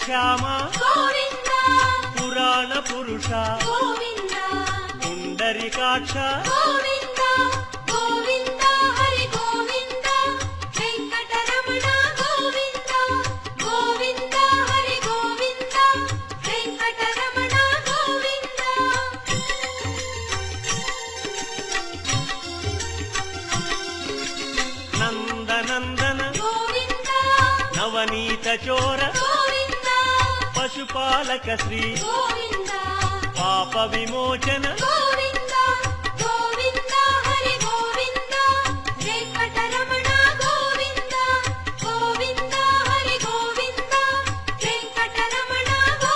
శ్యామ గోవింద పురాణ పురుష గోవింద పుండరీకాక్ష గోవింద గోవింద హరి గోవింద వెంకటరమణ గోవింద గోవింద హరి గోవింద వెంకటరమణ గోవింద నందనందన గోవింద నవనీత చోర గోవింద పశుపాలక శ్రీ గోవింద పాప విమోచన గోవింద